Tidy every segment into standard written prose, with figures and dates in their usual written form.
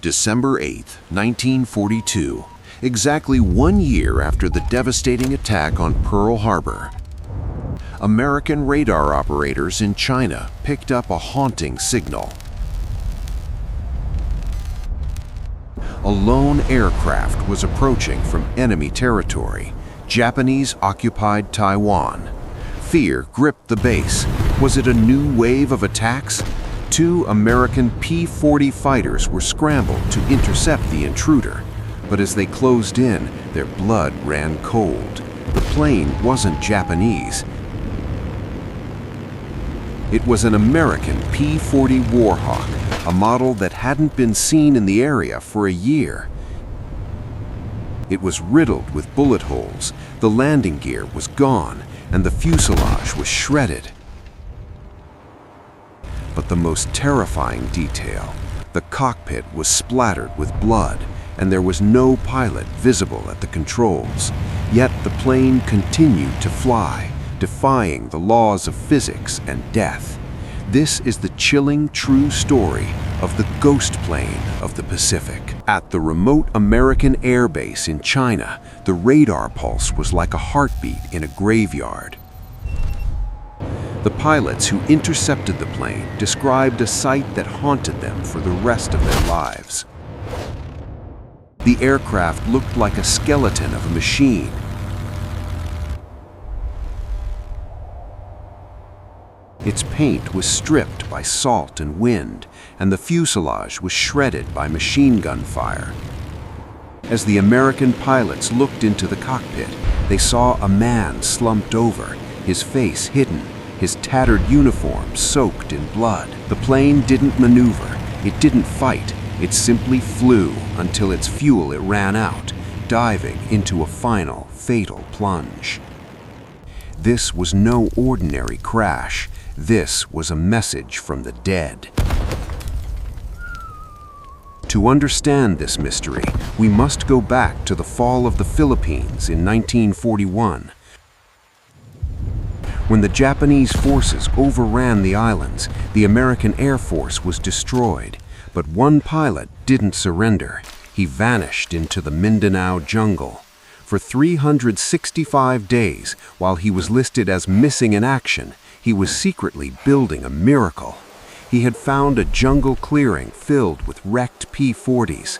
December 8, 1942, exactly 1 year after the devastating attack on Pearl Harbor, American radar operators in China picked up a haunting signal. A lone aircraft was approaching from enemy territory, Japanese-occupied Taiwan. Fear gripped the base. Was it a new wave of attacks? 2 American P-40 fighters were scrambled to intercept the intruder, but as they closed in, their blood ran cold. The plane wasn't Japanese. It was an American P-40 Warhawk, a model that hadn't been seen in the area for a year. It was riddled with bullet holes, the landing gear was gone, and the fuselage was shredded. But the most terrifying detail, the cockpit was splattered with blood, and there was no pilot visible at the controls. Yet the plane continued to fly, defying the laws of physics and death. This is the chilling true story of the ghost plane of the Pacific. At the remote American air base in China, the radar pulse was like a heartbeat in a graveyard. The pilots who intercepted the plane described a sight that haunted them for the rest of their lives. The aircraft looked like a skeleton of a machine. Its paint was stripped by salt and wind, and the fuselage was shredded by machine gun fire. As the American pilots looked into the cockpit, they saw a man slumped over, his face hidden, his tattered uniform soaked in blood. The plane didn't maneuver, it didn't fight, it simply flew until its fuel it ran out, diving into a final, fatal plunge. This was no ordinary crash. This was a message from the dead. To understand this mystery, we must go back to the fall of the Philippines in 1941. When the Japanese forces overran the islands, the American Air Force was destroyed. But one pilot didn't surrender. He vanished into the Mindanao jungle. For 365 days, while he was listed as missing in action, he was secretly building a miracle. He had found a jungle clearing filled with wrecked P-40s.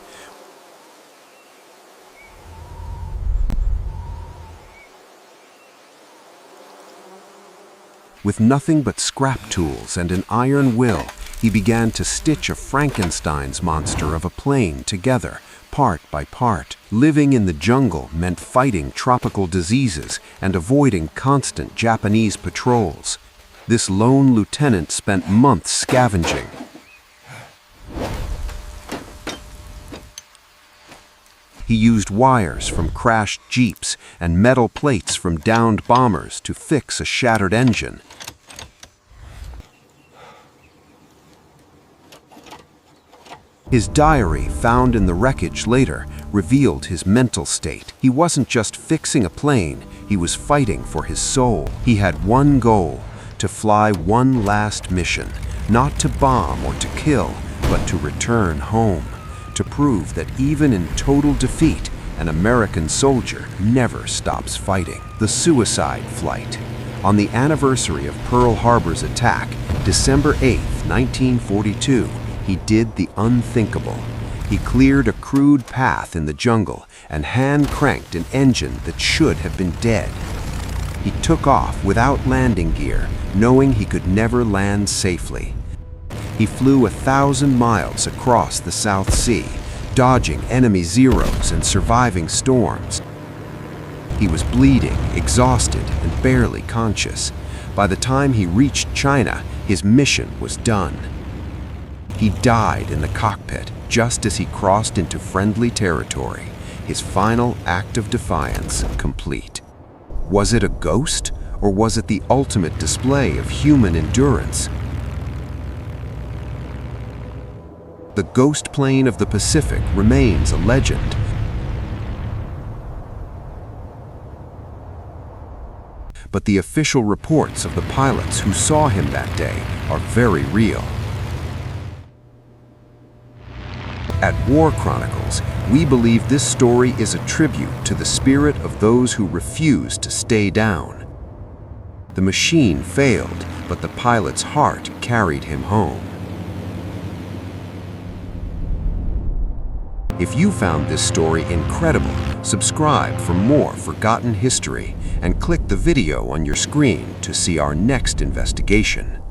With nothing but scrap tools and an iron will, he began to stitch a Frankenstein's monster of a plane together, part by part. Living in the jungle meant fighting tropical diseases and avoiding constant Japanese patrols. This lone lieutenant spent months scavenging. He used wires from crashed jeeps and metal plates from downed bombers to fix a shattered engine. His diary, found in the wreckage later, revealed his mental state. He wasn't just fixing a plane, he was fighting for his soul. He had one goal: to fly one last mission, not to bomb or to kill, but to return home, to prove that even in total defeat, an American soldier never stops fighting. The suicide flight. On the anniversary of Pearl Harbor's attack, December 8, 1942, he did the unthinkable. He cleared a crude path in the jungle and hand-cranked an engine that should have been dead. He took off without landing gear, knowing he could never land safely. He flew 1,000 miles across the South Sea, dodging enemy Zeros and surviving storms. He was bleeding, exhausted, and barely conscious. By the time he reached China, his mission was done. He died in the cockpit just as he crossed into friendly territory, his final act of defiance complete. Was it a ghost, or was it the ultimate display of human endurance? The ghost plane of the Pacific remains a legend. But the official reports of the pilots who saw him that day are very real. At War Chronicles, we believe this story is a tribute to the spirit of those who refuse to stay down. The machine failed, but the pilot's heart carried him home. If you found this story incredible, subscribe for more forgotten history and click the video on your screen to see our next investigation.